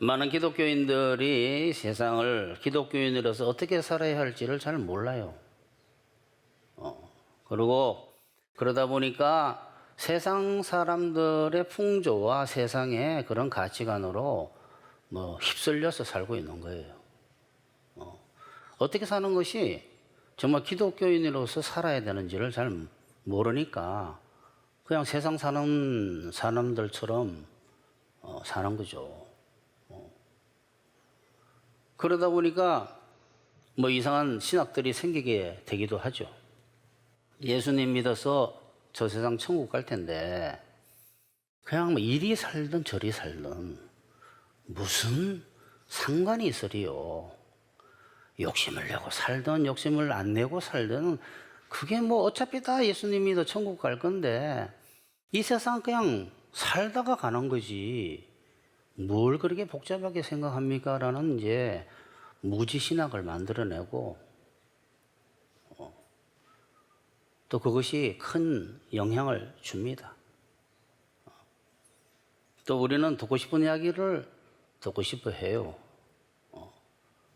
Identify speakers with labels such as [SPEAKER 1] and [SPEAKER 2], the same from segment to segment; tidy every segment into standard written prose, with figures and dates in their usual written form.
[SPEAKER 1] 많은 기독교인들이 세상을 기독교인으로서 어떻게 살아야 할지를 잘 몰라요. 그리고 그러다 보니까 세상 사람들의 풍조와 세상의 그런 가치관으로 휩쓸려서 살고 있는 거예요. 어떻게 사는 것이 정말 기독교인으로서 살아야 되는지를 잘 모르니까 그냥 세상 사는 사람들처럼 사는 거죠. 그러다 보니까 이상한 신학들이 생기게 되기도 하죠. 예수님 믿어서 저 세상 천국 갈 텐데 그냥 이리 살든 저리 살든 무슨 상관이 있으리요. 욕심을 내고 살든 욕심을 안 내고 살든 그게 어차피 다 예수님 믿어 천국 갈 건데 이 세상 그냥 살다가 가는 거지 뭘 그렇게 복잡하게 생각합니까? 라는 이제 무지신학을 만들어내고 또 그것이 큰 영향을 줍니다. 또 우리는 듣고 싶은 이야기를 듣고 싶어 해요.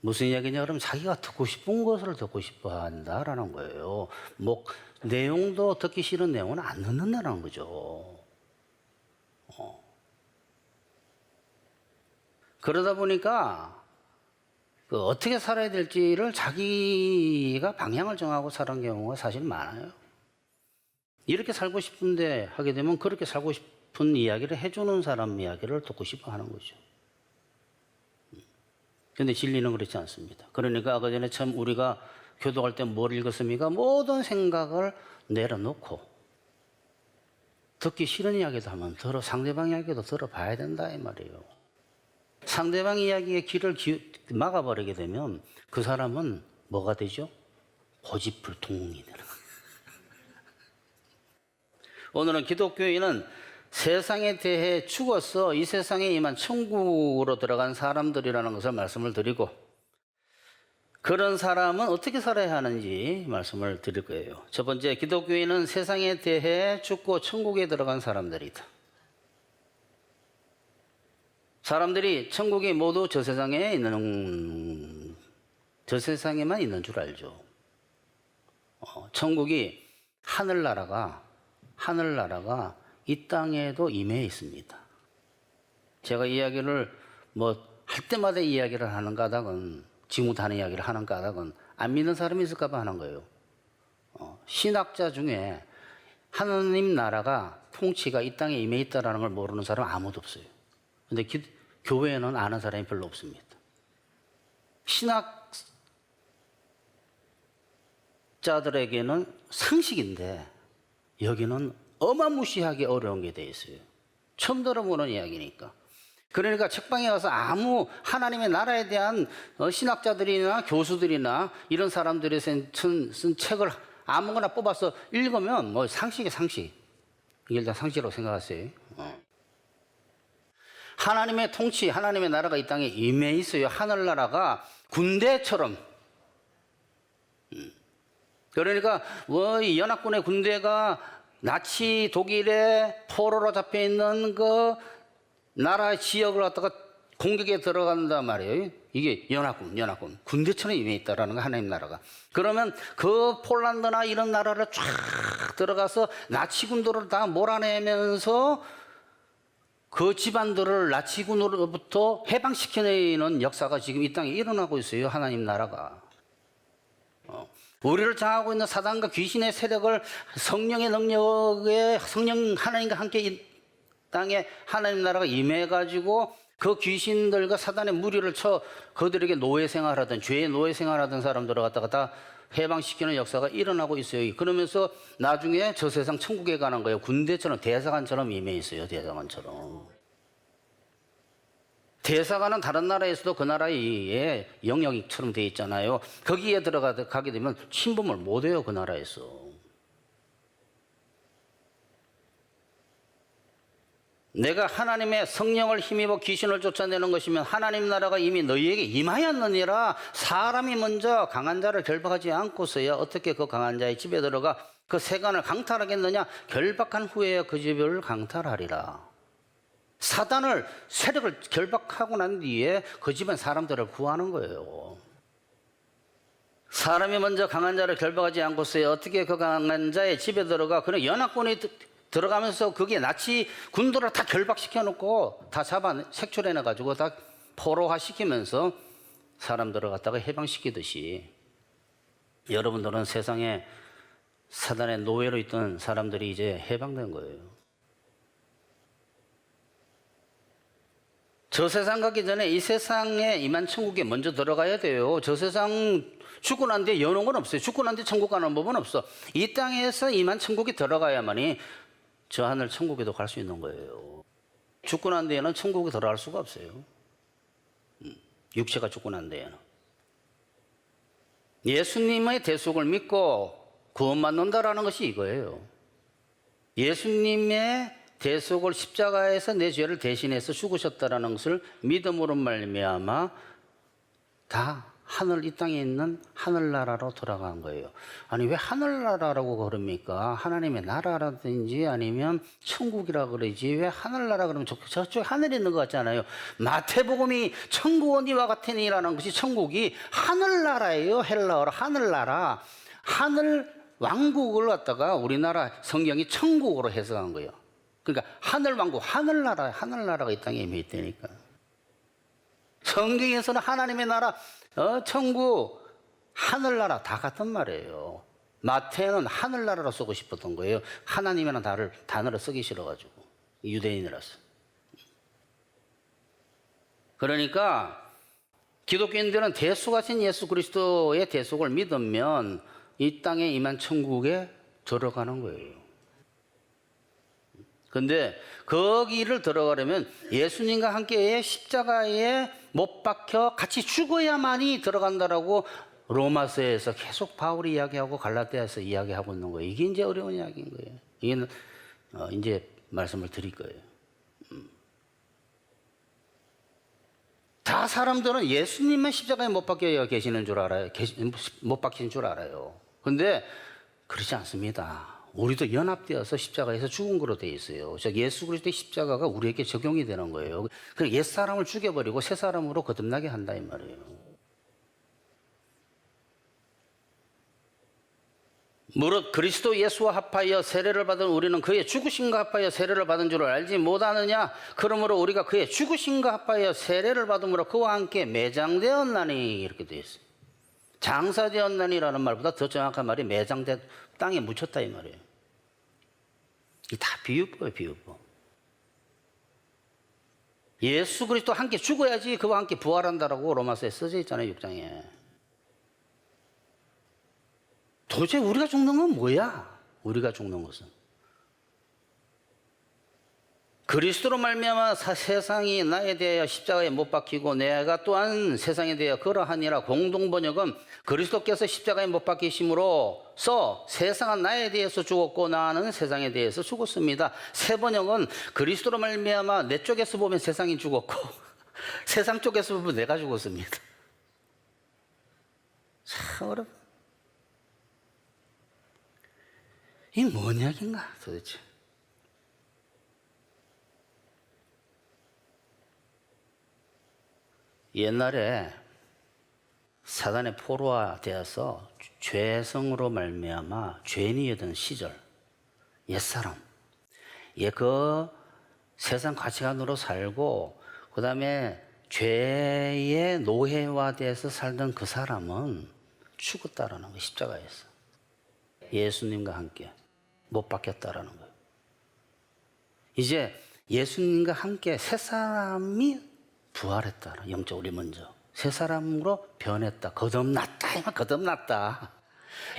[SPEAKER 1] 무슨 이야기냐 그러면 자기가 듣고 싶은 것을 듣고 싶어 한다라는 거예요. 내용도 듣기 싫은 내용은 안 듣는다는 거죠. 그러다 보니까 어떻게 살아야 될지를 자기가 방향을 정하고 사는 경우가 사실 많아요. 이렇게 살고 싶은데 하게 되면 그렇게 살고 싶은 이야기를 해주는 사람 이야기를 듣고 싶어 하는 거죠. 그런데 진리는 그렇지 않습니다. 그러니까 아까 전에 참 우리가 교도할 때 뭘 읽었습니까? 모든 생각을 내려놓고 듣기 싫은 이야기도 하면 상대방 이야기도 들어봐야 된다 이 말이에요. 상대방 이야기에 귀를 막아버리게 되면 그 사람은 뭐가 되죠? 고집불통이 되는 거예요. 오늘은 기독교인은 세상에 대해 죽어서 이 세상에 임한 천국으로 들어간 사람들이라는 것을 말씀을 드리고 그런 사람은 어떻게 살아야 하는지 말씀을 드릴 거예요. 첫 번째, 기독교인은 세상에 대해 죽고 천국에 들어간 사람들이다. 사람들이 천국이 모두 저 세상에만 있는 줄 알죠. 천국이 하늘나라가 이 땅에도 임해 있습니다. 제가 이야기를 할 때마다 이야기를 하는 까닭은 지무타는 이야기를 하는 까닭은 안 믿는 사람이 있을까 봐 하는 거예요. 신학자 중에 하나님 나라가 통치가 이 땅에 임해 있다는 걸 모르는 사람 아무도 없어요. 근데 교회에는 아는 사람이 별로 없습니다. 신학자들에게는 상식인데 여기는 어마무시하게 어려운 게 돼 있어요. 처음 들어보는 이야기니까. 그러니까 책방에 가서 아무 하나님의 나라에 대한 신학자들이나 교수들이나 이런 사람들이 쓴 책을 아무거나 뽑아서 읽으면 상식이 상식. 이게 다 상식이라고 생각하세요. 하나님의 통치, 하나님의 나라가 이 땅에 임해 있어요. 하늘나라가 군대처럼. 그러니까 이 연합군의 군대가 나치 독일의 포로로 잡혀있는 그 나라 지역을 갖다가 공격에 들어간단 말이에요. 이게 연합군 군대처럼 임해 있다라는 거 하나님 나라가. 그러면 그 폴란드나 이런 나라를 쫙 들어가서 나치 군도를 다 몰아내면서 그 집안들을 나치군으로부터 해방시켜내는 역사가 지금 이 땅에 일어나고 있어요. 하나님 나라가. 우리를 장하고 있는 사단과 귀신의 세력을 성령의 능력에 성령 하나님과 함께 이 땅에 하나님 나라가 임해가지고 그 귀신들과 사단의 무리를 쳐 그들에게 노예 생활하던 죄의 노예 생활하던 사람들을 갖다가 다 해방시키는 역사가 일어나고 있어요. 그러면서 나중에 저 세상 천국에 가는 거예요. 군대처럼 대사관처럼 임해 있어요. 대사관처럼. 대사관은 다른 나라에서도 그 나라의 영역처럼 되어 있잖아요. 거기에 들어가게 되면 침범을 못 해요. 그 나라에서. 내가 하나님의 성령을 힘입어 귀신을 쫓아내는 것이면 하나님 나라가 이미 너희에게 임하였느니라. 사람이 먼저 강한 자를 결박하지 않고서야 어떻게 그 강한 자의 집에 들어가 그 세간을 강탈하겠느냐. 결박한 후에야 그 집을 강탈하리라. 사단을 세력을 결박하고 난 뒤에 그 집안 사람들을 구하는 거예요. 사람이 먼저 강한 자를 결박하지 않고서야 어떻게 그 강한 자의 집에 들어가. 그런 연합군이 들어가면서 그게 나치 군도를 다 결박시켜 놓고 다 잡아 색출해내 가지고 다 포로화 시키면서 사람들을 갖다가 해방시키듯이 여러분들은 세상에 사단의 노예로 있던 사람들이 이제 해방된 거예요. 저 세상 가기 전에 이 세상에 임한 천국에 먼저 들어가야 돼요. 저 세상 죽고 난 뒤에 여는 건 없어요. 죽고 난 뒤에 천국 가는 법은 없어. 이 땅에서 임한 천국에 들어가야만이 저 하늘 천국에도 갈 수 있는 거예요. 죽고 난 뒤에는 천국에 들어갈 수가 없어요. 육체가 죽고 난 뒤에는. 예수님의 대속을 믿고 구원받는다라는 것이 이거예요. 예수님의 대속을 십자가에서 내 죄를 대신해서 죽으셨다라는 것을 믿음으로 말미암아 다 하늘, 이 땅에 있는 하늘나라로 돌아간 거예요. 아니 왜 하늘나라라고 그럽니까? 하나님의 나라라든지 아니면 천국이라 그러지 왜 하늘나라 그러면 저쪽에 하늘에 있는 것 같잖아요. 마태복음이 천국은 이와 같으니라는 것이 천국이 하늘나라예요. 헬라어로 하늘나라. 하늘 왕국을 갖다가 우리나라 성경이 천국으로 해석한 거예요. 그러니까 하늘왕국, 하늘나라가 이 땅에 임해 있다니까. 성경에서는 하나님의 나라, 천국, 하늘나라 다 같은 말이에요. 마태는 하늘나라로 쓰고 싶었던 거예요. 하나님이라는 단어를 쓰기 싫어가지고. 유대인이라서. 그러니까 기독교인들은 대속하신 예수 그리스도의 대속을 믿으면 이 땅에 임한 천국에 들어가는 거예요. 근데 거기를 들어가려면 예수님과 함께 십자가에 못 박혀 같이 죽어야만이 들어간다라고 로마서에서 계속 바울이 이야기하고 갈라디아에서 이야기하고 있는 거예요. 이게 이제 어려운 이야기인 거예요. 이게 이제 말씀을 드릴 거예요. 다 사람들은 예수님만 십자가에 못 박혀 계시는 줄 알아요. 못 박힌 줄 알아요. 근데 그렇지 않습니다. 우리도 연합되어서 십자가에서 죽은 거로 되어 있어요. 예수 그리스도의 십자가가 우리에게 적용이 되는 거예요. 옛 사람을 죽여버리고 새 사람으로 거듭나게 한다 이 말이에요. 무릇 그리스도 예수와 합하여 세례를 받은 우리는 그의 죽으심과 합하여 세례를 받은 줄을 알지 못하느냐? 그러므로 우리가 그의 죽으심과 합하여 세례를 받음으로 그와 함께 매장되었나니 이렇게 되어 있어요. 장사되었나니라는 말보다 더 정확한 말이 매장돼 땅에 묻혔다 이 말이에요. 이 다 비유법이에요, 비유법. 예수 그리스도 함께 죽어야지 그와 함께 부활한다라고 로마서에 써져 있잖아요, 6장에. 도대체 우리가 죽는 건 뭐야? 우리가 죽는 것은 그리스도로 말미암아 세상이 나에 대하여 십자가에 못 박히고 내가 또한 세상에 대하여 그러하니라. 공동번역은 그리스도께서 십자가에 못 박히심으로써 세상은 나에 대해서 죽었고 나는 세상에 대해서 죽었습니다. 새 번역은 그리스도로 말미암아 내 쪽에서 보면 세상이 죽었고 세상 쪽에서 보면 내가 죽었습니다. 참 어렵다. 이게 뭔 이야기인가 도대체. 옛날에 사단의 포로화 되어서 죄성으로 말미암아 죄인이었던 시절 옛사람 그 세상 가치관으로 살고 그 다음에 죄의 노예화돼서 살던 그 사람은 죽었다라는 거 십자가에서 예수님과 함께 못 박혔다라는 거예요. 이제 예수님과 함께 새 사람이 부활했다. 영적으로 먼저 새 사람으로 변했다. 거듭났다. 거듭났다.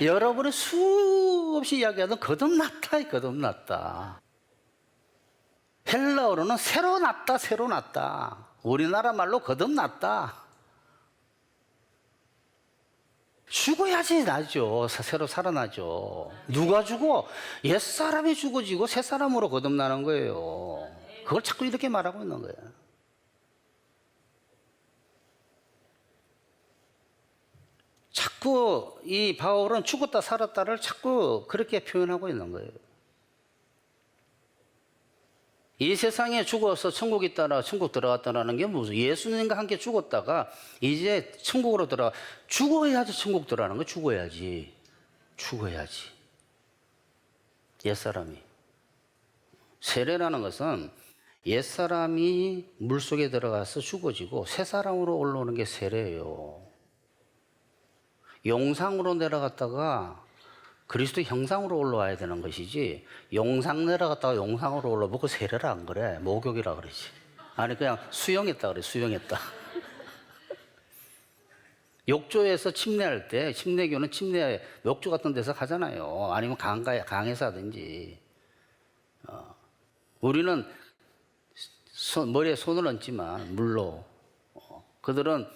[SPEAKER 1] 여러분이 수없이 이야기하던 거듭났다. 거듭났다. 헬라어로는 새로 났다. 새로 났다. 우리나라 말로 거듭났다. 죽어야지 나죠. 새로 살아나죠. 누가 죽어? 옛사람이 죽어지고 새 사람으로 거듭나는 거예요. 그걸 자꾸 이렇게 말하고 있는 거예요. 자꾸 이 바울은 죽었다 살았다를 자꾸 그렇게 표현하고 있는 거예요. 이 세상에 죽어서 천국 있다라 천국 들어갔다라는 게 무슨 예수님과 함께 죽었다가 이제 천국으로 들어가 죽어야지 천국 들어가는 거 죽어야지 옛사람이 세례라는 것은 옛사람이 물속에 들어가서 죽어지고 새 사람으로 올라오는 게 세례예요. 용상으로 내려갔다가 그리스도 형상으로 올라와야 되는 것이지 용상 내려갔다가 용상으로 올라오면 그 세례를 안 그래. 목욕이라 그러지. 아니 그냥 수영했다 그래. 수영했다. 욕조에서 침례할 때 침례교는 침례 욕조 같은 데서 하잖아요. 아니면 강에서 하든지. 우리는 머리에 손을 얹지만 물로 그들은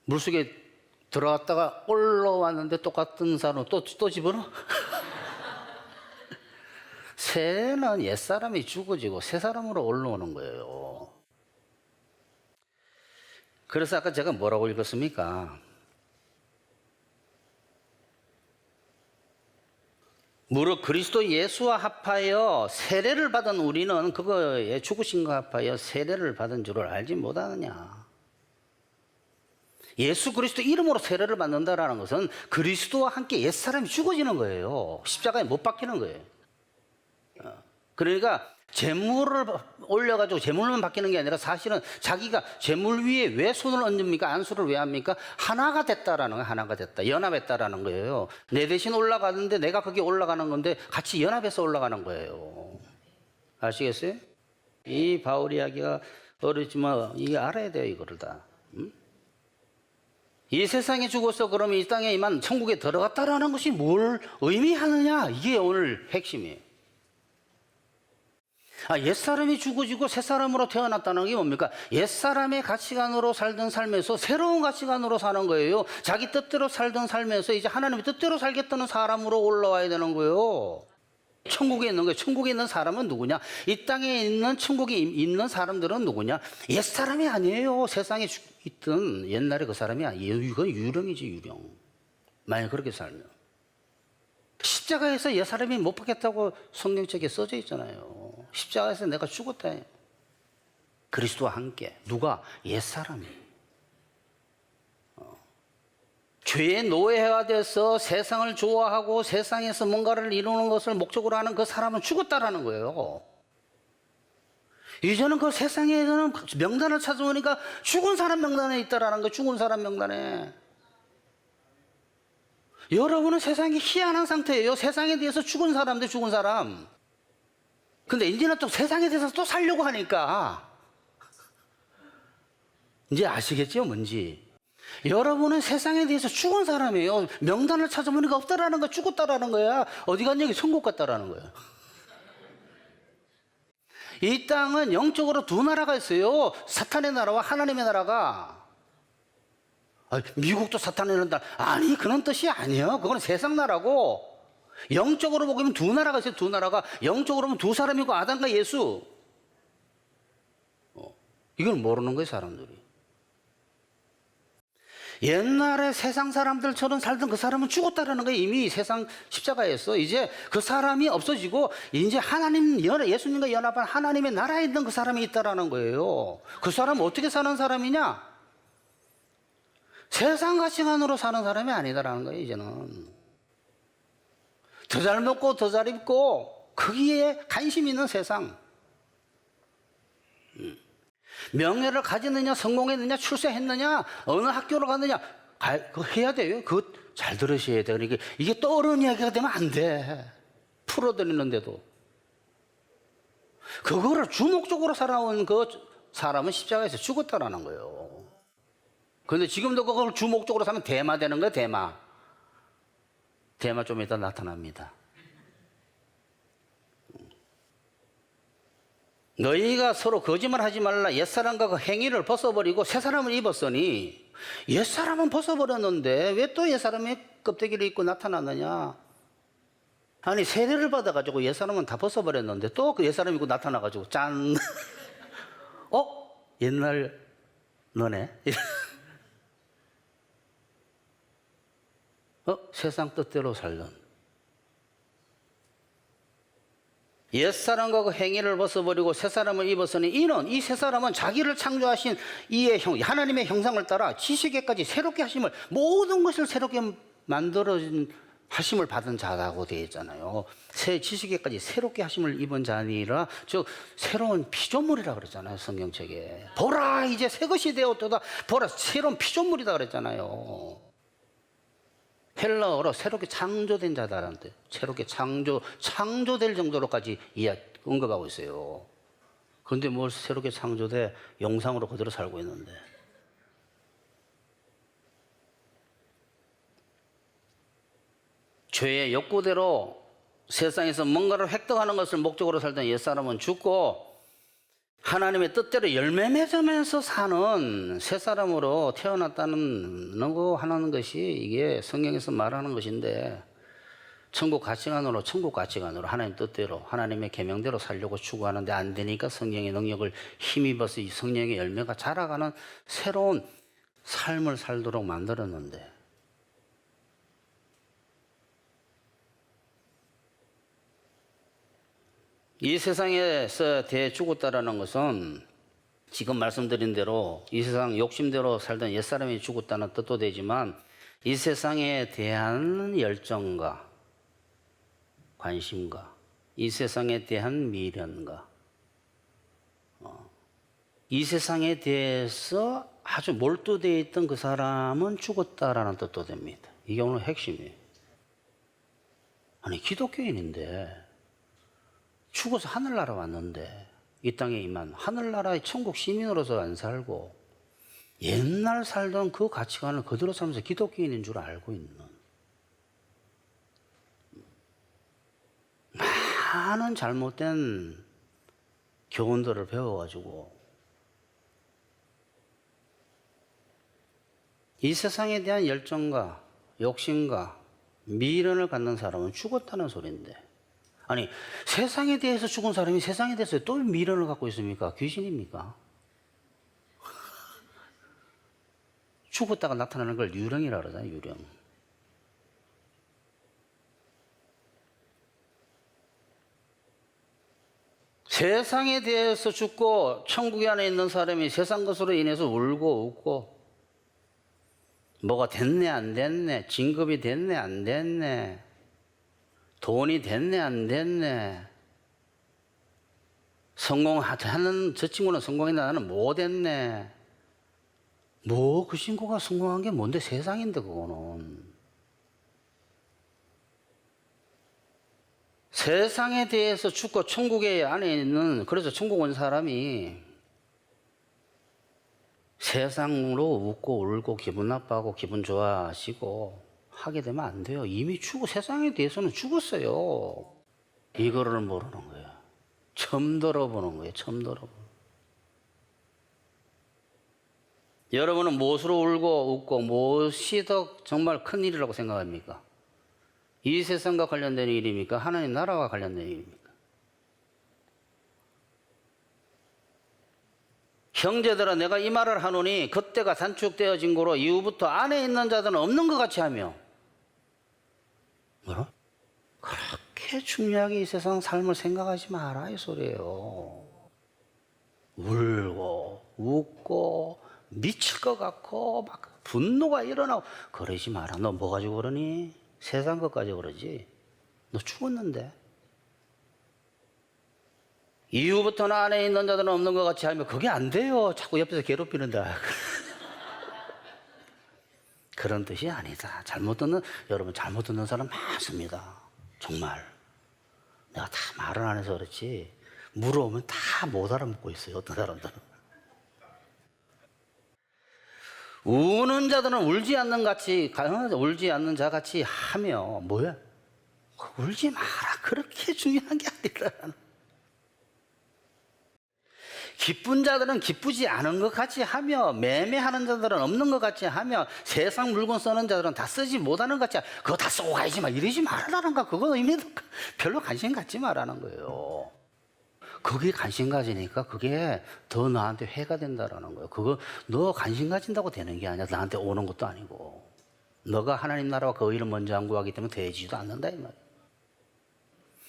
[SPEAKER 1] 물속에 들어갔다가 올라왔는데 똑같은 사람 또 집어넣어? 새는 옛사람이 죽어지고 새 사람으로 올라오는 거예요. 그래서 아까 제가 뭐라고 읽었습니까? 무릇 그리스도 예수와 합하여 세례를 받은 우리는 그거에 죽으신과 합하여 세례를 받은 줄을 알지 못하느냐. 예수 그리스도 이름으로 세례를 받는다라는 것은 그리스도와 함께 옛사람이 죽어지는 거예요. 십자가에 못 박히는 거예요. 그러니까 재물을 올려가지고 재물만 바뀌는 게 아니라 사실은 자기가 재물 위에 왜 손을 얹습니까? 안수를 왜 합니까? 하나가 됐다라는 거예요. 하나가 됐다. 연합했다라는 거예요. 내 대신 올라가는데 내가 거기 올라가는 건데 같이 연합해서 올라가는 거예요. 아시겠어요? 이 바울 이야기가 어렵지만 이게 알아야 돼요. 이거를 다. 이 세상에 죽어서 그러면 이 땅에 이만 천국에 들어갔다라는 것이 뭘 의미하느냐? 이게 오늘 핵심이에요. 옛사람이 죽어지고 새사람으로 태어났다는 게 뭡니까? 옛사람의 가치관으로 살던 삶에서 새로운 가치관으로 사는 거예요. 자기 뜻대로 살던 삶에서 이제 하나님의 뜻대로 살겠다는 사람으로 올라와야 되는 거예요. 천국에 있는 거예요. 천국에 있는 사람은 누구냐? 이 땅에 있는 천국에 있는 사람들은 누구냐? 옛사람이 아니에요. 세상에 있던 옛날에 그 사람이 아니에요. 이건 유령이지 유령. 만약 그렇게 살면 십자가에서 옛사람이 못 받겠다고 성경책에 써져 있잖아요. 십자가에서 내가 죽었다. 그리스도와 함께. 누가? 옛사람이. 죄의 노예가 돼서 세상을 좋아하고 세상에서 뭔가를 이루는 것을 목적으로 하는 그 사람은 죽었다라는 거예요. 이제는 그 세상에서는 명단을 찾아보니까 죽은 사람 명단에 있다라는 거예요. 죽은 사람 명단에. 여러분은 세상이 희한한 상태예요. 세상에 대해서 죽은 사람들 죽은 사람. 근데 이제는 또 세상에 대해서 또 살려고 하니까 이제 아시겠죠? 뭔지. 여러분은 세상에 대해서 죽은 사람이에요. 명단을 찾아보니까 없다라는 거, 죽었다라는 거야. 어디 갔냐? 여기 천국 갔다라는 거야. 이 땅은 영적으로 두 나라가 있어요. 사탄의 나라와 하나님의 나라가. 미국도 사탄의 나라. 아니, 그런 뜻이 아니에요. 그건 세상 나라고. 영적으로 보면 두 나라가 있어요. 두 나라가. 영적으로 보면 두 사람이고 아담과 예수. 이걸 모르는 거예요, 사람들이. 옛날에 세상 사람들처럼 살던 그 사람은 죽었다라는 거예요. 이미 세상 십자가에서. 이제 그 사람이 없어지고 이제 예수님과 연합한 하나님의 나라에 있는 그 사람이 있다라는 거예요. 그 사람은 어떻게 사는 사람이냐? 세상 가치관으로 사는 사람이 아니다라는 거예요. 이제는 더 잘 먹고 더 잘 입고 거기에 관심 있는 세상. 명예를 가졌느냐, 성공했느냐, 출세했느냐, 어느 학교를 갔느냐, 그거 해야 돼요. 그거 잘 들으셔야 돼요. 이게 떠오르는 이야기가 되면 안 돼. 풀어드리는데도. 그거를 주목적으로 살아온 그 사람은 십자가에서 죽었다라는 거예요. 그런데 지금도 그걸 주목적으로 사면 대마 되는 거예요, 대마. 대마 좀 이따 나타납니다. 너희가 서로 거짓말하지 말라. 옛사람과 그 행위를 벗어버리고 새사람을 입었으니 옛사람은 벗어버렸는데 왜 또 옛사람의 껍데기를 입고 나타났느냐? 아니 세례를 받아가지고 옛사람은 다 벗어버렸는데 또 그 옛사람 입고 나타나가지고 짠. 옛날 너네? 세상 뜻대로 살던. 옛사람과 그 행위를 벗어버리고 새사람을 입었으니 이는 이 새사람은 자기를 창조하신 이의 하나님의 형상을 따라 지식에까지 새롭게 하심을, 모든 것을 새롭게 만들어진 하심을 받은 자라고 되어 있잖아요. 새 지식에까지 새롭게 하심을 입은 자니라, 즉 새로운 피조물이라 그랬잖아요, 성경책에. 보라 이제 새 것이 되었도다, 보라 새로운 피조물이다 그랬잖아요. 헬라어로 새롭게 창조된 자다라는데, 새롭게 창조될 정도로까지 언급하고 있어요. 그런데 뭘 새롭게 창조돼, 영상으로 그대로 살고 있는데. 죄의 욕구대로 세상에서 뭔가를 획득하는 것을 목적으로 살던 옛사람은 죽고 하나님의 뜻대로 열매 맺으면서 사는 새 사람으로 태어났다는 거 하는 것이 이게 성경에서 말하는 것인데, 천국 가치관으로 하나님 뜻대로 하나님의 계명대로 살려고 추구하는데 안 되니까 성령의 능력을 힘입어서 이 성령의 열매가 자라가는 새로운 삶을 살도록 만들었는데, 이 세상에서 대해 죽었다라는 것은 지금 말씀드린 대로 이 세상 욕심대로 살던 옛사람이 죽었다는 뜻도 되지만, 이 세상에 대한 열정과 관심과 이 세상에 대한 미련과 이 세상에 대해서 아주 몰두되어 있던 그 사람은 죽었다라는 뜻도 됩니다. 이게 오늘 핵심이에요. 아니, 기독교인인데 죽어서 하늘나라 왔는데, 이 땅에 임한 하늘나라의 천국 시민으로서 안 살고 옛날 살던 그 가치관을 그대로 살면서 기독교인인 줄 알고 있는, 많은 잘못된 교훈들을 배워가지고 이 세상에 대한 열정과 욕심과 미련을 갖는 사람은 죽었다는 소리인데, 아니, 세상에 대해서 죽은 사람이 세상에 대해서 또 미련을 갖고 있습니까? 귀신입니까? 죽었다가 나타나는 걸 유령이라 그러잖아요, 유령. 세상에 대해서 죽고 천국에 안에 있는 사람이 세상 것으로 인해서 울고 웃고, 뭐가 됐네 안 됐네, 진급이 됐네 안 됐네, 돈이 됐네 안 됐네, 성공하는 저 친구는 성공했나 나는 못 했네. 뭐 그 친구가 성공한 게 뭔데, 세상인데 그거는. 세상에 대해서 죽고 천국에 안에 있는, 그래서 천국 온 사람이 세상으로 웃고 울고 기분 나빠하고 기분 좋아하시고 하게 되면 안 돼요. 이미 세상에 대해서는 죽었어요. 이거를 모르는 거예요. 처음 들어보는 거예요. 처음 들어보는 거예요. 여러분은 무엇으로 울고 웃고 무엇이 더 정말 큰 일이라고 생각합니까? 이 세상과 관련된 일입니까? 하나님 나라와 관련된 일입니까? 형제들아, 내가 이 말을 하노니 그때가 단축되어진 거로 이후부터 안에 있는 자들은 없는 것 같이 하며. 뭐라? 그렇게 중요하게 이 세상 삶을 생각하지 마라, 이 소리예요. 울고 웃고 미칠 것 같고 막 분노가 일어나고 그러지 마라. 너 뭐 가지고 그러니? 세상 것까지 그러지. 너 죽었는데. 이후부터는 안에 있는 자들은 없는 것 같이 하면 그게 안 돼요. 자꾸 옆에서 괴롭히는다. 그런 뜻이 아니다. 여러분 잘못 듣는 사람 많습니다. 정말. 내가 다 말을 안 해서 그렇지, 물어보면 다 못 알아먹고 있어요, 어떤 사람들은. 우는 자들은 울지 않는 자 같이 하며, 뭐야? 울지 마라. 그렇게 중요한 게 아니라. 기쁜 자들은 기쁘지 않은 것 같이 하며, 매매하는 자들은 없는 것 같이 하며, 세상 물건 쓰는 자들은 다 쓰지 못하는 것 같이 하며, 그거 다 쓰고 가야지 마. 이러지 말라는 거. 그거 의미 별로 관심 갖지 말라는 거예요. 그게 관심 가지니까 그게 더 나한테 해가 된다라는 거예요. 그거 너 관심 가진다고 되는 게 아니야. 나한테 오는 것도 아니고. 너가 하나님 나라와 그 의를 먼저 안 구하기 때문에 되지도 않는다 이 말이야.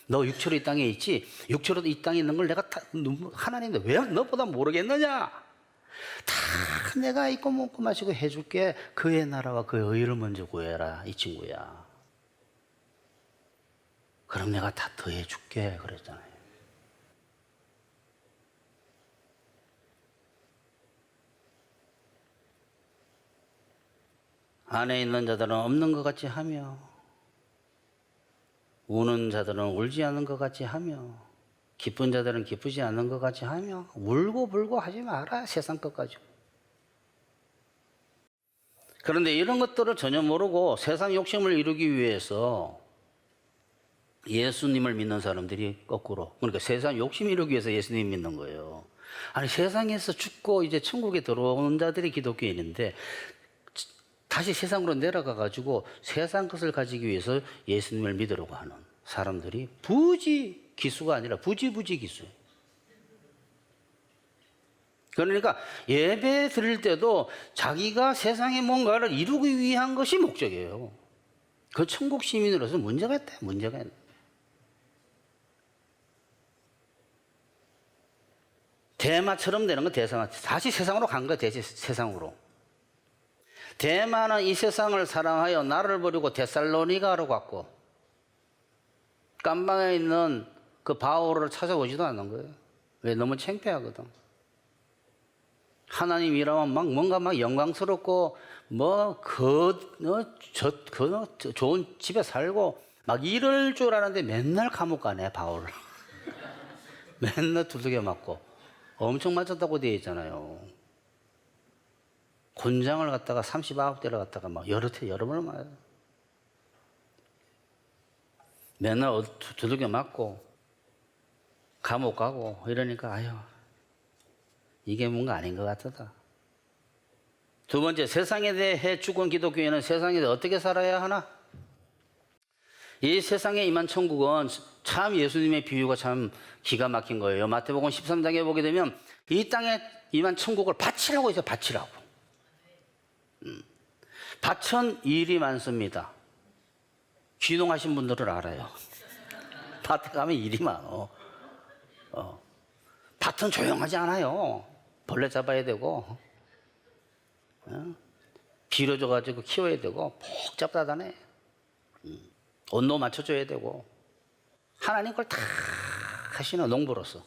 [SPEAKER 1] 너 육체로 이 땅에 있지? 육체로 이 땅에 있는 걸 내가 다 하나님인데 왜 너보다 모르겠느냐? 다 내가 입고 먹고 마시고 해줄게. 그의 나라와 그의 의를 먼저 구해라, 이 친구야. 그럼 내가 다 더해줄게 그랬잖아요. 안에 있는 자들은 없는 것 같이 하며, 우는 자들은 울지 않는 것 같이 하며, 기쁜 자들은 기쁘지 않는 것 같이 하며, 울고 불고 하지 마라, 세상 것 가지고. 그런데 이런 것들을 전혀 모르고 세상 욕심을 이루기 위해서 예수님을 믿는 사람들이 거꾸로, 그러니까 세상 욕심 이루기 위해서 예수님 믿는 거예요. 아니, 세상에서 죽고 이제 천국에 들어온 자들이 기독교인인데 다시 세상으로 내려가 가지고 세상 것을 가지기 위해서 예수님을 믿으려고 하는 사람들이 부지 기수가 아니라 부지 기수예요. 그러니까 예배 드릴 때도 자기가 세상에 뭔가를 이루기 위한 것이 목적이에요. 그 천국 시민으로서 문제가 있다, 문제가 있다. 대마처럼 되는 건 대상화. 다시 세상으로 간 거야, 세상으로. 대마는 이 세상을 사랑하여 나를 버리고 데살로니가로 갔고, 깜방에 있는 그 바울을 찾아오지도 않는 거예요. 왜? 너무 창피하거든. 하나님 일하면 막 뭔가 막 영광스럽고, 좋은 집에 살고, 막 이럴 줄 알았는데 맨날 감옥 가네, 바울. 맨날 두들겨 맞고. 엄청 맞았다고 되어 있잖아요. 곤장을 갖다가 39대를 갖다가 막 여러 번을 맞아요. 맨날 두들겨 맞고 감옥 가고 이러니까 아유, 이게 뭔가 아닌 것 같다. 두 번째, 세상에 대해 죽은 기독교인은 세상에서 어떻게 살아야 하나? 이 세상에 임한 천국은 참 예수님의 비유가 참 기가 막힌 거예요. 마태복음 13장에 보게 되면 이 땅에 임한 천국을 바치라고 해서 바치라고. 밭은 일이 많습니다. 귀농하신 분들은 알아요. 밭에 가면 일이 많어. 밭은 조용하지 않아요. 벌레 잡아야 되고, 비료 줘가지고 키워야 되고, 복잡하다네. 온도 맞춰줘야 되고, 하나님 걸 다 하시는 농부로서.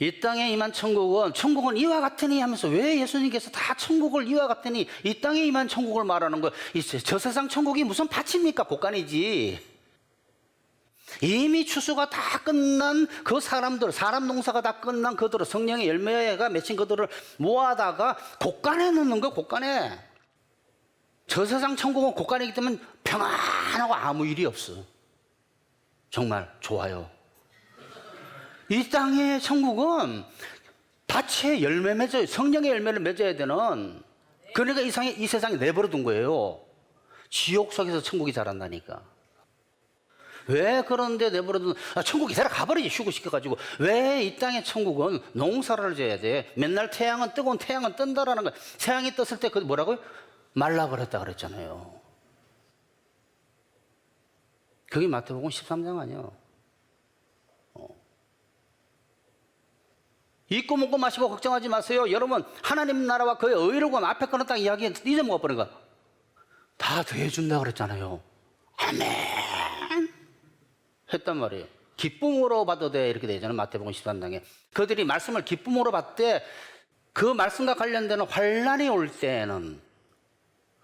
[SPEAKER 1] 이 땅에 임한 천국은 이와 같으니 하면서 왜 예수님께서 다 천국을 이와 같으니 이 땅에 임한 천국을 말하는 거예요? 저 세상 천국이 무슨 밭입니까? 곡간이지. 이미 추수가 다 끝난 그 사람들, 사람 농사가 다 끝난 그들을, 성령의 열매가 맺힌 그들을 모아다가 곡간에 넣는 거예요, 곡간에. 저 세상 천국은 곡간이기 때문에 평안하고 아무 일이 없어. 정말 좋아요. 이 땅의 천국은 밭에 열매 맺어요. 성령의 열매를 맺어야 되는. 그러니까 이 세상에 내버려 둔 거예요. 지옥 속에서 천국이 자란다니까. 왜 그런데 내버려 둔, 천국이 데려가버리지, 휴고시켜가지고. 왜 이 땅의 천국은 농사를 져야 돼? 맨날 뜨거운 태양은 뜬다라는 거야. 태양이 떴을 때 그 뭐라고요? 말라버렸다 그랬잖아요. 그게 마태복음 13장 아니에요. 잊고 먹고 마시고 걱정하지 마세요. 여러분, 하나님 나라와 그의 의를 구하면 앞에 거는 딱 이야기 잊어먹어버린 거야. 다 더해준다 그랬잖아요. 아멘 했단 말이에요. 기쁨으로 받아도 돼 이렇게 되잖아요. 마태복음 13장에 그들이 말씀을 기쁨으로 받되 그 말씀과 관련되는 환난이 올 때는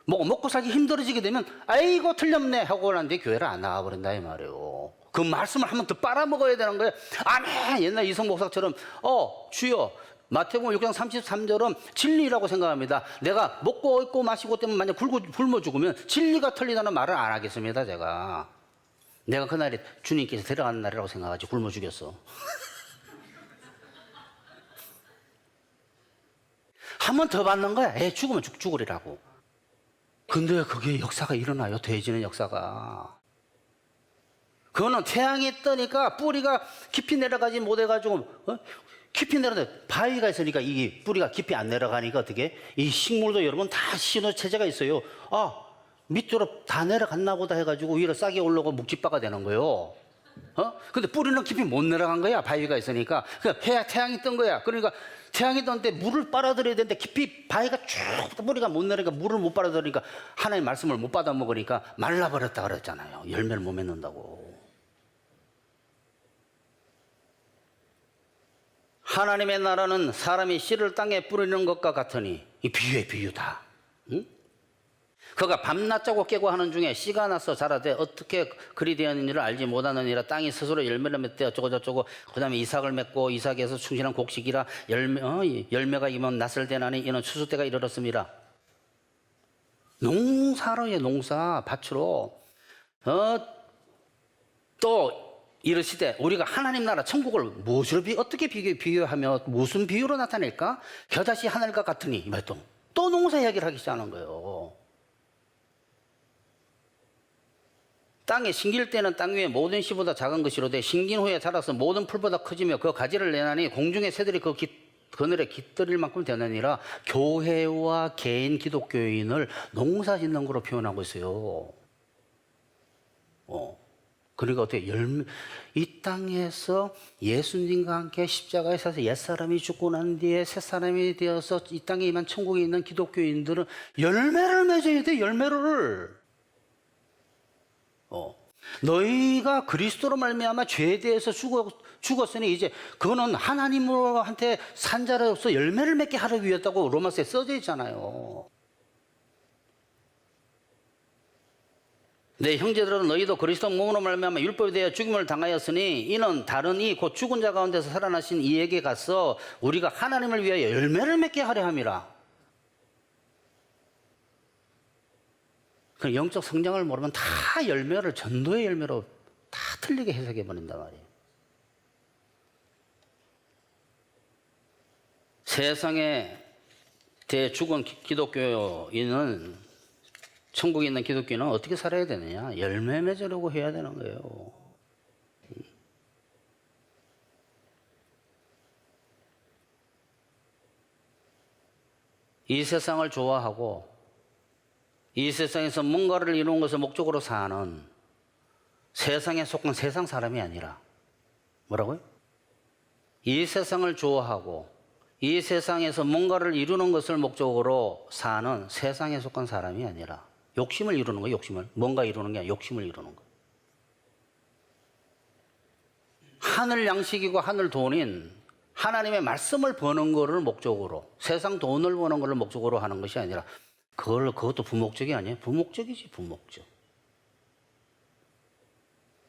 [SPEAKER 1] 먹고 살기 힘들어지게 되면 아이고 틀렸네 하고 하는데 교회를 안 나가버린다 이 말이에요. 그 말씀을 한 번 더 빨아먹어야 되는 거예요. 아멘. 옛날 이성 목사처럼 주여 마태복음 6장 33절은 진리라고 생각합니다. 내가 먹고 입고 마시고 때문에 만약 굶어 죽으면 진리가 틀리다는 말을 안 하겠습니다. 내가 그날이 주님께서 데려가는 날이라고 생각하지 굶어 죽였어. 한 번 더 받는 거야. 죽으면 죽으리라고. 근데 그게 역사가 일어나요. 돼지는 역사가. 그거는 태양이 뜨니까 뿌리가 깊이 내려가지 못해가지고 깊이 내려가 바위가 있으니까 이 뿌리가 깊이 안 내려가니까 어떻게 이 식물도 여러분 다 신호 체제가 있어요. 밑으로 다 내려갔나 보다 해가지고 위로 싹이 올라오고 묵지바가 되는 거예요. 근데 뿌리는 깊이 못 내려간 거야. 바위가 있으니까. 그러니까 태양이 뜬 거야. 그러니까 태양이 떴는데 물을 빨아들여야 되는데 깊이 바위가 쭉 뿌리가 못 내려니까 물을 못 빨아들이니까 하나님 말씀을 못 받아 먹으니까 말라버렸다 그랬잖아요. 열매를 못 맺는다고. 하나님의 나라는 사람이 씨를 땅에 뿌리는 것과 같으니 이 비유의 비유다. 응? 그가 밤낮 자고 깨고 하는 중에 씨가 나서 자라되 어떻게 그리 되었는지를 알지 못하느니라. 땅이 스스로 열매를 맺되 어쩌고 저쩌고 그 다음에 이삭을 맺고 이삭에서 충실한 곡식이라 열매가 이면 낫을 되나니 이는 추수 때가 이르렀습니다. 농사로요. 농사 밭으로 또 이르시되 우리가 하나님 나라 천국을 무엇으로 어떻게 비교하며 무슨 비유로 나타낼까? 겨자씨 하늘과 같으니 또 농사 이야기를 하기 시작하는 거예요. 땅에 심길 때는 땅 위에 모든 씨보다 작은 것이로되 심긴 후에 자라서 모든 풀보다 커지며 그 가지를 내나니 공중의 새들이 그늘에 깃들일 만큼 되느니라. 교회와 개인 기독교인을 농사 짓는 거로 표현하고 있어요. 그러니까 어떻게 이 땅에서 예수님과 함께 십자가에 서서 옛사람이 죽고 난 뒤에 새사람이 되어서 이 땅에 임한 천국에 있는 기독교인들은 열매를 맺어야 돼. 열매를. 너희가 그리스도로 말미암아 죄에 대해서 죽었으니 이제 그거는 하나님한테 산 자로서 열매를 맺게 하기 위해서다고 로마서에 써져 있잖아요. 내 형제들은 너희도 그리스도 몸으로 말미암아 율법에 대하여 죽임을 당하였으니 이는 다른 이 곧 죽은 자 가운데서 살아나신 이에게 가서 우리가 하나님을 위하여 열매를 맺게 하려 함이라. 그 영적 성장을 모르면 다 열매를 전도의 열매로 다 틀리게 해석해 버린단 말이에요. 세상에 죽은 기독교인은 천국에 있는 기독교인은 어떻게 살아야 되느냐? 열매 맺으려고 해야 되는 거예요. 이 세상을 좋아하고 이 세상에서 뭔가를 이루는 것을 목적으로 사는 세상에 속한 세상 사람이 아니라 뭐라고요? 이 세상을 좋아하고 이 세상에서 뭔가를 이루는 것을 목적으로 사는 세상에 속한 사람이 아니라 욕심을 이루는 거예요. 욕심을. 뭔가 이루는 게 아니라 욕심을 이루는 거예요. 하늘 양식이고 하늘 돈인 하나님의 말씀을 버는 거를 목적으로 세상 돈을 버는 거를 목적으로 하는 것이 아니라 그것도 부목적이 아니에요. 부목적이지, 부목적.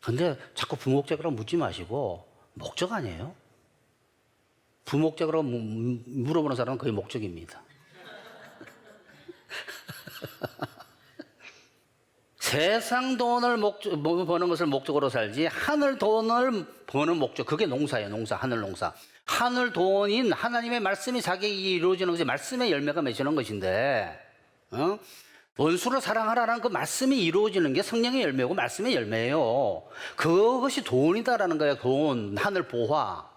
[SPEAKER 1] 근데 자꾸 부목적이라고 묻지 마시고 목적 아니에요? 부목적이라고 물어보는 사람은 거의 목적입니다. 세상 돈을 버는 것을 목적으로 살지 하늘 돈을 버는 목적, 그게 농사예요. 농사, 하늘 농사. 하늘 돈인 하나님의 말씀이 자격이 이루어지는 것이 말씀의 열매가 맺히는 것인데 원수를 사랑하라는 그 말씀이 이루어지는 게 성령의 열매고 말씀의 열매예요. 그것이 돈이다라는 거예요. 돈, 하늘 보화.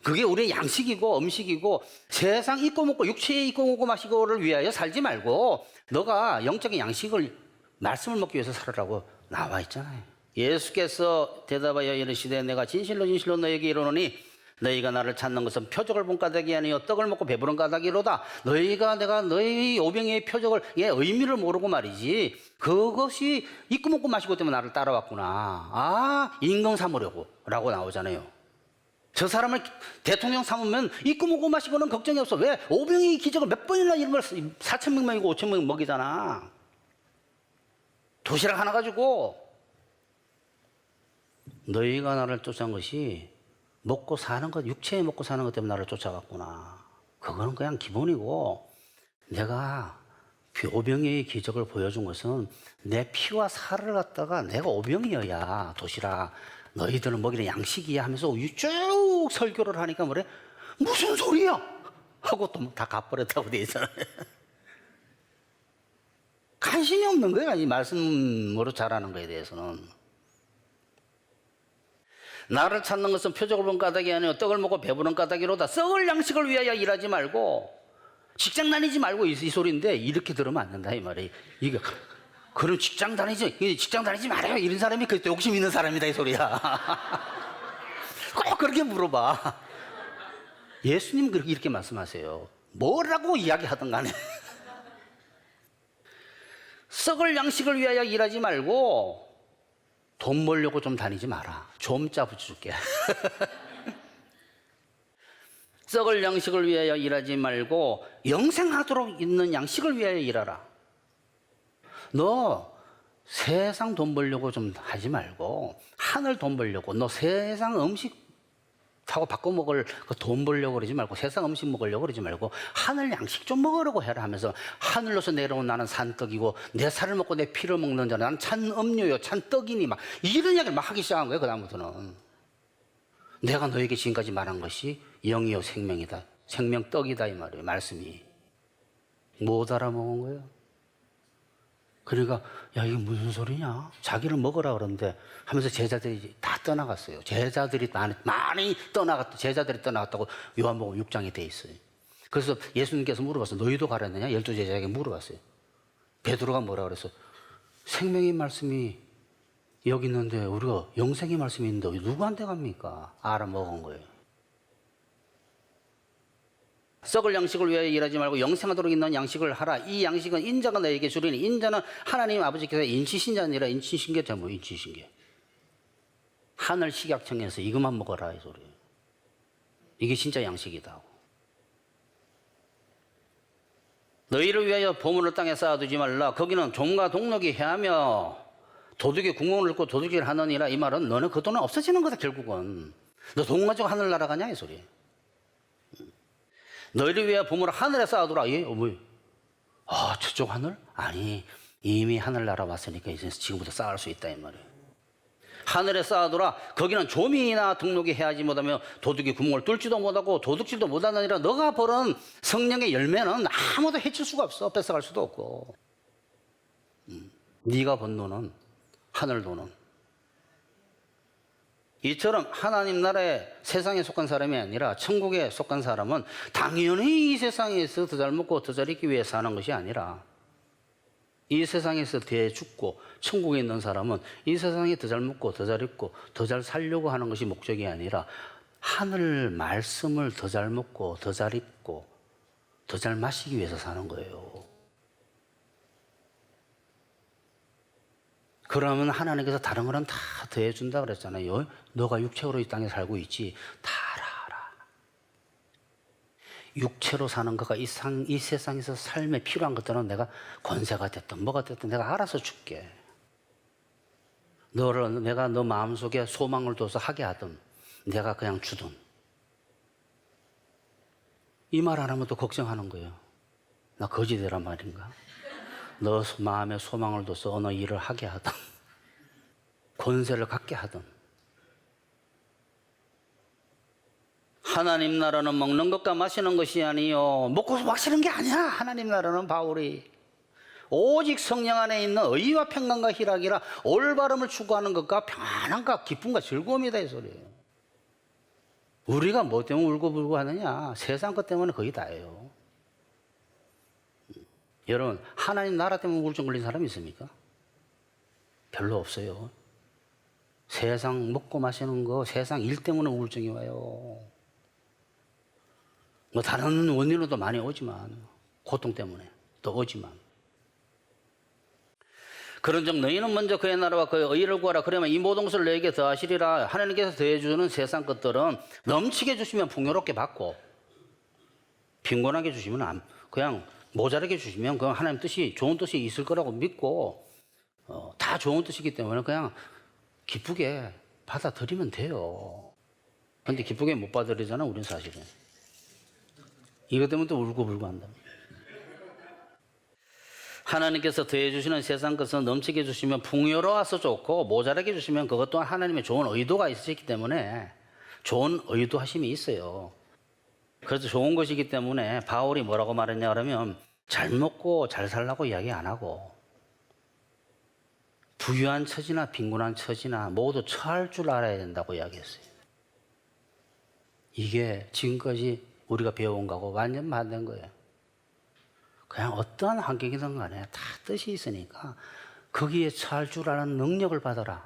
[SPEAKER 1] 그게 우리의 양식이고 음식이고 세상 있고 먹고 육체에 있고 먹고 마시고를 위하여 살지 말고 너가 영적인 양식을 말씀을 먹기 위해서 살으라고 나와 있잖아요. 예수께서 대답하여 이르시되 내가 진실로 진실로 너에게 이르노니 너희가 나를 찾는 것은 표적을 본 까닭이 아니요 떡을 먹고 배부른 까닭이로다. 내가 너희 오병이의 표적을 의미를 모르고 말이지 그것이 있고 먹고 마시고 때문에 나를 따라왔구나. 임금 삼으려고 라고 나오잖아요. 저 사람을 대통령 삼으면 있고 먹고 마시고는 걱정이 없어. 왜? 오병이의 기적을 몇 번이나 이런 걸 4,000명이고 5,000명 먹이잖아. 도시락 하나 가지고. 너희가 나를 쫓아온 것이 먹고 사는 것, 육체에 먹고 사는 것 때문에 나를 쫓아갔구나. 그거는 그냥 기본이고 내가 오병이의 기적을 보여준 것은 내 피와 살을 갖다가 내가 오병이어야 도시락 너희들은 먹이는 양식이야 하면서 쭉 설교를 하니까 뭐래? 무슨 소리야? 하고 또 다 갚버렸다고 돼 있잖아요. 관심이 없는 거야. 이 말씀으로 잘하는 거에 대해서는. 나를 찾는 것은 표적을 본 까닭이 아니요 떡을 먹고 배부른 까닭이로다. 썩을 양식을 위하여 일하지 말고 직장 다니지 말고 이 소리인데 이렇게 들으면 안 된다 이 말이에요. 이게 그럼 직장 다니지 말아요. 이런 사람이 그때 욕심 있는 사람이다 이 소리야. 꼭 그렇게 물어봐. 예수님 그렇게 이렇게 말씀하세요. 뭐라고 이야기하든 간에 썩을 양식을 위하여 일하지 말고 돈 벌려고 좀 다니지 마라. 좀자 붙여줄게. 썩을 양식을 위하여 일하지 말고 영생하도록 있는 양식을 위하여 일하라. 너 세상 돈 벌려고 좀 하지 말고 하늘 돈 벌려고, 너 세상 음식 타고 바꿔 먹을 그 돈 벌려고 그러지 말고, 세상 음식 먹으려고 그러지 말고 하늘 양식 좀 먹으려고 해라 하면서, 하늘로서 내려온 나는 산떡이고 내 살을 먹고 내 피를 먹는 자는 나는 찬 음료요 찬 떡이니, 막 이런 이야기를 막 하기 시작한 거예요. 그 다음부터는 내가 너에게 지금까지 말한 것이 영이요 생명이다, 생명 떡이다 이 말이에요. 말씀이 못 알아먹은 거예요. 그러니까 야 이게 무슨 소리냐, 자기를 먹으라 그러는데 하면서 제자들이 다 떠나갔어요. 제자들이 많이 떠나갔다. 제자들이 떠나갔다고 요한복음 6장에 돼 있어요. 그래서 예수님께서 물어봤어요. 너희도 가랬느냐? 12제자에게 물어봤어요. 베드로가 뭐라 그랬어? 생명의 말씀이 여기 있는데, 우리가 영생의 말씀이 있는데 누구한테 갑니까? 알아먹은 거예요. 썩을 양식을 위하여 일하지 말고 영생하도록 있는 양식을 하라. 이 양식은 인자가 너에게 주리니, 인자는 하나님 아버지께서 인치신자 아니라 인치신게 되면 인치신게. 하늘 식약청에서 이것만 먹어라 이 소리예요. 이게 진짜 양식이다 하고. 너희를 위하여 보물을 땅에 쌓아두지 말라. 거기는 종과 동록이 해하며 도둑이 구멍을 뚫고 도둑질 하느니라. 이 말은 너는 그 돈은 없어지는 거다. 결국은 너 돈 가지고 하늘 날아가냐 이 소리예요. 너희를 위하여 보물을 하늘에 쌓아두라. 예? 뭐? 저쪽 하늘? 아니, 이미 하늘 날아왔으니까 이제 지금부터 쌓을 수 있다 이 말이에요. 하늘에 쌓아두라. 거기는 조미나 등록이 해하지 못하며 도둑이 구멍을 뚫지도 못하고 도둑질도 못하느니라. 너가 벌은 성령의 열매는 아무도 해칠 수가 없어. 뺏어갈 수도 없고. 네가 번 돈은, 하늘 돈은, 이처럼 하나님 나라에 세상에 속한 사람이 아니라 천국에 속한 사람은 당연히 이 세상에서 더 잘 먹고 더 잘 있기 위해 사는 것이 아니라, 이 세상에서 더 죽고 천국에 있는 사람은 이 세상에 더 잘 먹고 더 잘 있고 더 잘 살려고 하는 것이 목적이 아니라 하늘 말씀을 더 잘 먹고 더 잘 입고 더 잘 마시기 위해서 사는 거예요. 그러면 하나님께서 다른 거는 다 더해준다 그랬잖아요. 너가 육체로 이 땅에 살고 있지, 다 알아. 육체로 사는 거가 이 세상에서 삶에 필요한 것들은 내가 권세가 됐든 뭐가 됐든 내가 알아서 줄게. 내가 너 마음속에 소망을 둬서 하게 하든 내가 그냥 주든. 이 말 안 하면 또 걱정하는 거예요. 나 거지되란 말인가? 너 마음에 소망을 둬서 어느 일을 하게 하든 권세를 갖게 하든. 하나님 나라는 먹는 것과 마시는 것이 아니요, 먹고 마시는 게 아니야. 하나님 나라는, 바울이 오직 성령 안에 있는 의와 평강과 희락이라 올바름을 추구하는 것과 평안함과 기쁨과 즐거움이다 이 소리예요. 우리가 뭐 때문에 울고불고 하느냐? 세상 것 때문에 거의 다예요. 여러분, 하나님 나라 때문에 우울증 걸린 사람이 있습니까? 별로 없어요. 세상 먹고 마시는 거, 세상 일 때문에 우울증이 와요. 뭐 다른 원인으로도 많이 오지만, 고통 때문에 또 오지만. 그런즉 너희는 먼저 그의 나라와 그의 의를 구하라. 그러면 이 모든 것을 너에게 더하시리라. 하나님께서 더해주는 세상 것들은 넘치게 주시면 풍요롭게 받고, 빈곤하게 주시면 그냥 모자라게 주시면 그냥 하나님 뜻이, 좋은 뜻이 있을 거라고 믿고, 다 좋은 뜻이기 때문에 그냥 기쁘게 받아들이면 돼요. 근데 기쁘게 못 받아들이잖아 우린 사실은. 이것 때문에 또 울고불고 한다. 하나님께서 더해주시는 세상 것은 넘치게 주시면 풍요로워서 좋고, 모자라게 주시면 그것 또한 하나님의 좋은 의도가 있으시기 때문에 좋은 의도하심이 있어요. 그래서 좋은 것이기 때문에 바울이 뭐라고 말했냐 그러면, 잘 먹고 잘 살라고 이야기 안 하고, 부유한 처지나 빈곤한 처지나 모두 처할 줄 알아야 된다고 이야기했어요. 이게 지금까지 우리가 배워온 거하고 완전 반대인 거예요. 그냥 어떠한 환경이든 간에 다 뜻이 있으니까 거기에 처할 줄 아는 능력을 받아라.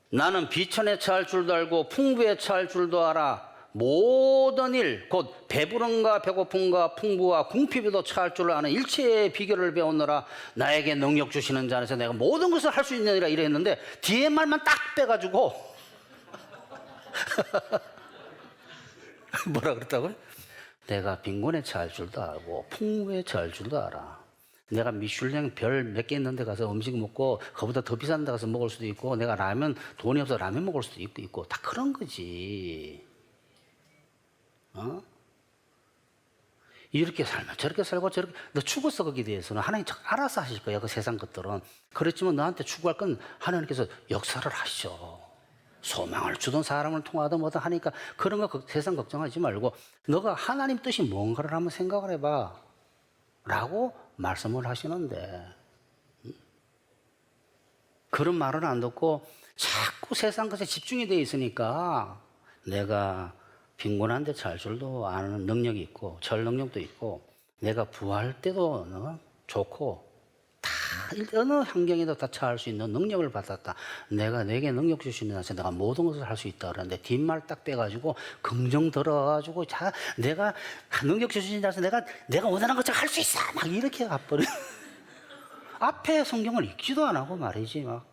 [SPEAKER 1] 나는 비천에 처할 줄도 알고 풍부에 처할 줄도 알아. 모든 일, 곧 배부른가 배고픈가 풍부와 궁핍에도 처할 줄 아는 일체의 비결을 배웠노라. 나에게 능력 주시는 자 안에서 내가 모든 것을 할 수 있느니라 이랬는데 뒤에 말만 딱 빼가지고 뭐라 그랬다고요? 내가 빈곤에 처할 줄도 알고 풍부에 처할 줄도 알아. 내가 미슐랭 별 몇 개 있는 데 가서 음식 먹고 그보다 더 비싼 데 가서 먹을 수도 있고 내가 라면 돈이 없어서 라면 먹을 수도 있고 다 그런 거지. 이렇게 살면 저렇게 살고 저렇게 너 죽었어 거기에 대해서는 하나님 알아서 하실 거야. 그 세상 것들은. 그렇지만 너한테 추구할 건 하나님께서 역사를 하시죠. 소망을 주던 사람을 통하든 뭐든 하니까 그런 거 세상 걱정하지 말고 너가 하나님 뜻이 뭔가를 한번 생각을 해봐 라고 말씀을 하시는데 그런 말은 안 듣고 자꾸 세상 것에 집중이 되어 있으니까 내가 빈곤한데 잘 줄도 아는 능력이 있고 절 능력도 있고 내가 부할 때도 좋고 다 어느 환경에도 다 처할 수 있는 능력을 받았다. 내가 내게 능력 주시는 한서 내가 모든 것을 할 수 있다 그러는데 뒷말 딱 빼가지고 긍정 들어가지고 자 내가 능력 주시는 자서 내가 원하는 것을 할 수 있어 막 이렇게 가버려. 앞에 성경을 읽지도 안 하고 말이지 막.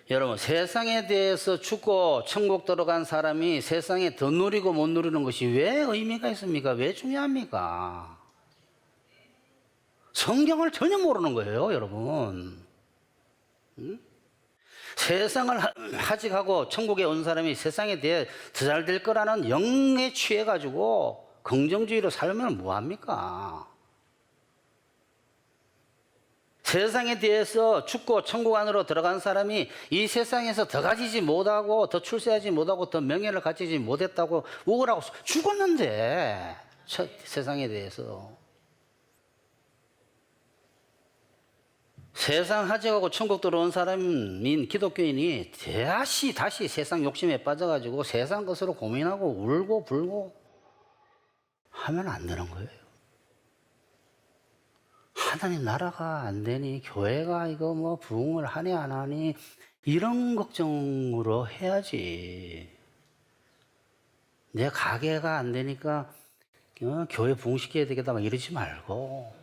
[SPEAKER 1] 여러분 세상에 대해서 죽고 천국 들어간 사람이 세상에 더 누리고 못 누리는 것이 왜 의미가 있습니까? 왜 중요합니까? 성경을 전혀 모르는 거예요, 여러분. 세상을 하직하고 천국에 온 사람이 세상에 대해 더 잘 될 거라는 영에 취해가지고 긍정주의로 살면 뭐합니까? 세상에 대해서 죽고 천국 안으로 들어간 사람이 이 세상에서 더 가지지 못하고 더 출세하지 못하고 더 명예를 가지지 못했다고 우울하고 죽었는데 세상에 대해서 세상 하직하고 천국 들어온 사람인 기독교인이 다시 세상 욕심에 빠져가지고 세상 것으로 고민하고 울고 불고 하면 안 되는 거예요. 하나님 나라가 안 되니 교회가 이거 뭐 부흥을 하니 안 하니 이런 걱정으로 해야지. 내 가게가 안 되니까 교회 부흥시켜야 되겠다 막 이러지 말고.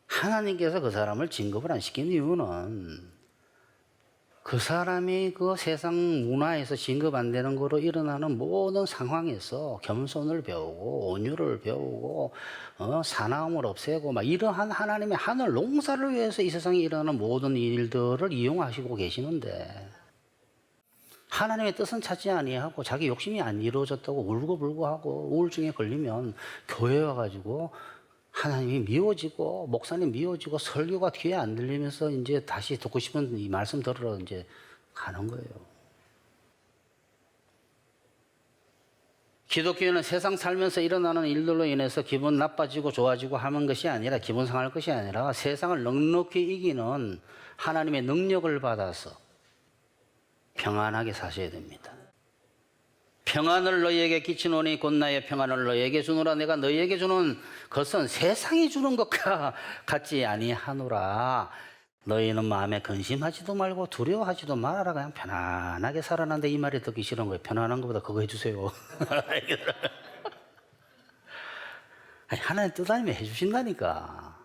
[SPEAKER 1] 하나님께서 그 사람을 진급을 안 시킨 이유는 그 사람이 그 세상 문화에서 진급 안 되는 거로 일어나는 모든 상황에서 겸손을 배우고 온유를 배우고 사나움을 없애고 막 이러한 하나님의 하늘 농사를 위해서 이 세상에 일어나는 모든 일들을 이용하시고 계시는데 하나님의 뜻은 찾지 아니하고 자기 욕심이 안 이루어졌다고 울고불고 하고 우울증에 걸리면 교회 와가지고 하나님이 미워지고 목사님 미워지고 설교가 귀에 안 들리면서 이제 다시 듣고 싶은 이 말씀 들으러 이제 가는 거예요. 기독교는 세상 살면서 일어나는 일들로 인해서 기분 나빠지고 좋아지고 하는 것이 아니라 기분 상할 것이 아니라 세상을 넉넉히 이기는 하나님의 능력을 받아서 평안하게 사셔야 됩니다. 평안을 너희에게 끼치노니 곧 나의 평안을 너희에게 주노라. 내가 너희에게 주는 것은 세상이 주는 것과 같지 아니하노라. 너희는 마음에 근심하지도 말고 두려워하지도 말아라. 그냥 편안하게 살아난데 이 말이 듣기 싫은 거예요. 편안한 것보다 그거 해주세요. 아니, 하나님 뜻 아니면 해주신다니까.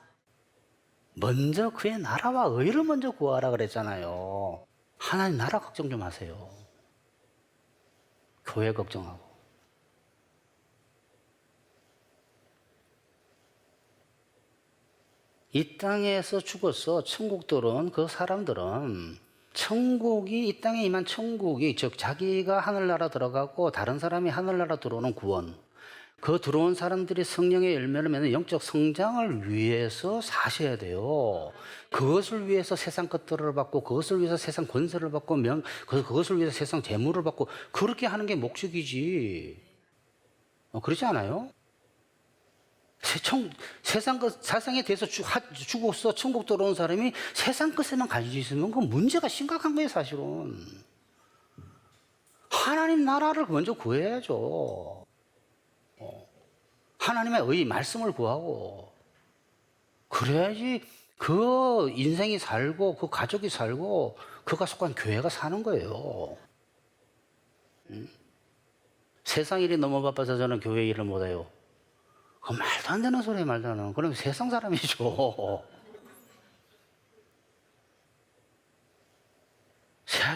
[SPEAKER 1] 먼저 그의 나라와 의를 먼저 구하라 그랬잖아요. 하나님 나라 걱정 좀 하세요. 교회 걱정하고. 이 땅에서 죽어서 천국들은 그 사람들은 천국이 이 땅에 임한 천국이 즉 자기가 하늘나라 들어가고 다른 사람이 하늘나라 들어오는 구원 그 들어온 사람들이 성령의 열매를 맺는 영적 성장을 위해서 사셔야 돼요. 그것을 위해서 세상 것들을 받고 그것을 위해서 세상 권세를 받고 그것을 위해서 세상 재물을 받고 그렇게 하는 게 목적이지. 그렇지 않아요? 세상에 대해서 죽어서 천국 들어온 사람이 세상 것에만 관심이 있으면 그건 문제가 심각한 거예요, 사실은. 하나님 나라를 먼저 구해야죠. 하나님의 의 말씀을 구하고. 그래야지 그 인생이 살고 그 가족이 살고 그가 속한 교회가 사는 거예요. 세상 일이 너무 바빠서 저는 교회 일을 못해요. 그 말도 안 되는 소리에 말도 안 하는. 그럼 세상 사람이죠.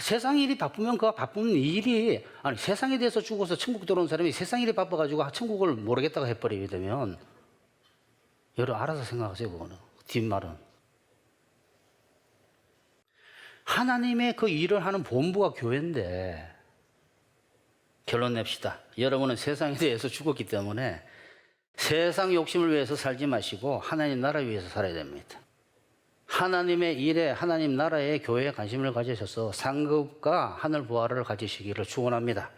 [SPEAKER 1] 세상 일이 바쁘면 그 바쁜 일이, 아니, 세상에 대해서 죽어서 천국 들어온 사람이 세상 일이 바빠가지고 천국을 모르겠다고 해버리게 되면, 여러분 알아서 생각하세요, 그거는. 뒷말은. 하나님의 그 일을 하는 본부가 교회인데, 결론 냅시다. 여러분은 세상에 대해서 죽었기 때문에 세상 욕심을 위해서 살지 마시고 하나님 나라 위해서 살아야 됩니다. 하나님의 일에, 하나님 나라의 교회에 관심을 가지셔서 상급과 하늘 부활을 가지시기를 축원합니다.